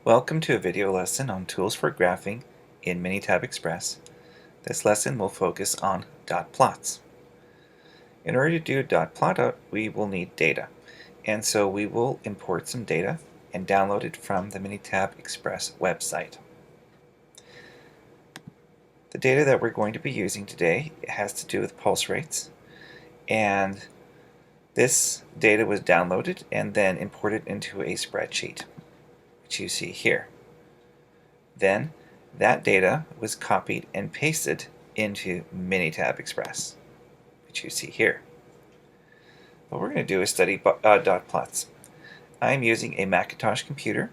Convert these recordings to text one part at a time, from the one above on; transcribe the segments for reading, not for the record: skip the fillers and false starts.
Welcome to a video lesson on tools for graphing in Minitab Express. This lesson will focus on dot plots. In order to do a dot plot, we will need data, and so we will import some data and download it from the Minitab Express website. The data that we're going to be using today has to do with pulse rates, and this data was downloaded and then imported into a spreadsheet, which you see here. Then that data was copied and pasted into Minitab Express, which you see here. What we're going to do is study dot plots. I'm using a Macintosh computer.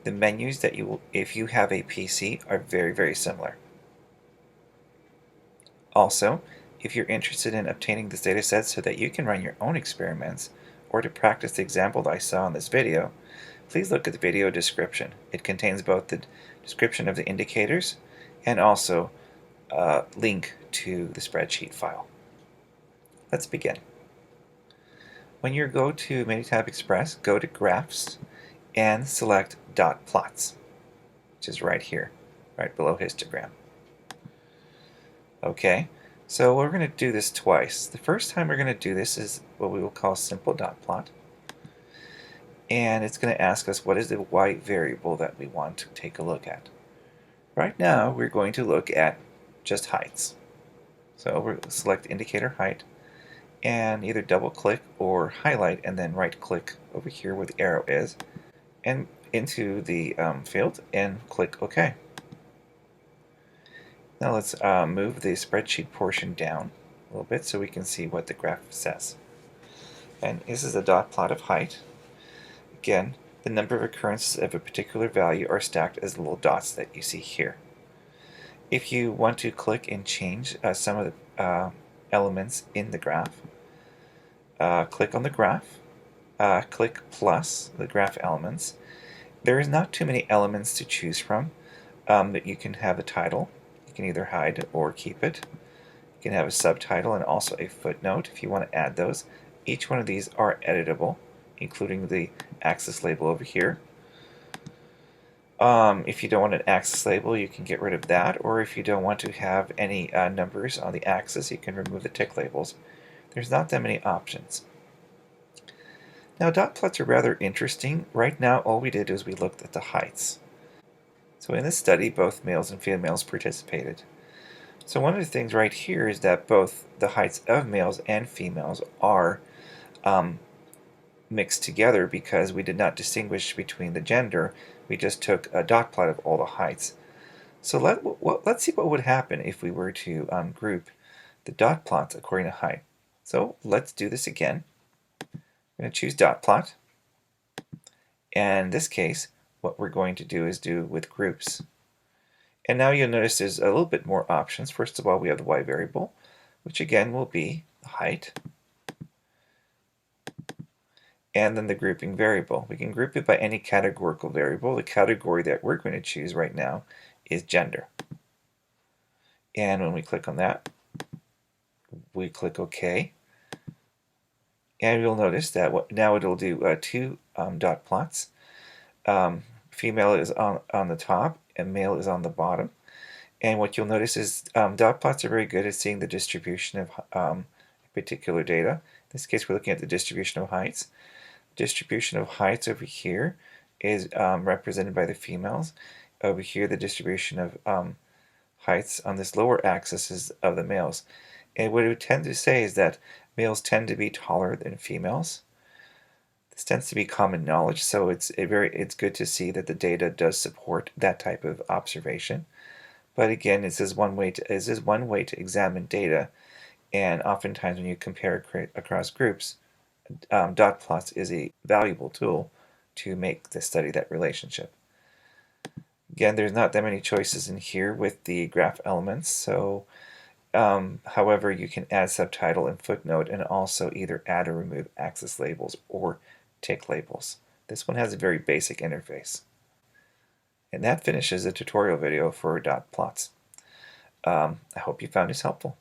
The menus that you will, if you have a PC, are very similar. Also, if you're interested in obtaining this data set so that you can run your own experiments or to practice the example that I saw in this video, please look at the video description. It contains both the description of the indicators and also a link to the spreadsheet file. Let's begin. When you go to Minitab Express, go to Graphs and select Dot Plots, which is right here, right below histogram. Okay, so we're going to do this twice. The first time we're going to do this is what we will call simple dot plot. And it's going to ask us what is the y variable that we want to take a look at. Right now we're going to look at just heights. So we'll select indicator height and either double click or highlight and then right click over here where the arrow is and into the field and click OK. Now let's move the spreadsheet portion down a little bit so we can see what the graph says. And this is a dot plot of height. Again, the number of occurrences of a particular value are stacked as little dots that you see here. If you want to click and change some of the elements in the graph, click on the graph, click plus the graph elements. There is not too many elements to choose from, but you can have a title. You can either hide or keep it. You can have a subtitle and also a footnote if you want to add those. Each one of these are editable, including the axis label over here. If you don't want an axis label, you can get rid of that, or if you don't want to have any numbers on the axis, you can remove the tick labels. There's not that many options. Now dot plots are rather interesting. Right now all we did is we looked at the heights. So in this study both males and females participated. So one of the things right here is that both the heights of males and females are mixed together because we did not distinguish between the gender. We just took a dot plot of all the heights. So let's see what would happen if we were to group the dot plots according to height. So let's do this again. I'm going to choose dot plot. And in this case, what we're going to do is do with groups. And now you'll notice there's a little bit more options. First of all, we have the y variable, which again will be the height. And then the grouping variable. We can group it by any categorical variable. The category that we're going to choose right now is gender. And when we click on that, we click OK. And you'll notice that now it'll do two dot plots. Female is on the top and male is on the bottom. And what you'll notice is dot plots are very good at seeing the distribution of particular data. In this case, we're looking at the distribution of heights. Distribution of heights over here is represented by the females. Over here, the distribution of heights on this lower axis is of the males. And what it would tend to say is that males tend to be taller than females. This tends to be common knowledge, so it's good to see that the data does support that type of observation. But again, this is one way to examine data, and oftentimes when you compare across groups, dot plots is a valuable tool to study that relationship. Again, there's not that many choices in here with the graph elements, so however, you can add subtitle and footnote and also either add or remove axis labels or tick labels. This one has a very basic interface. And that finishes the tutorial video for dot plots. I hope you found this helpful.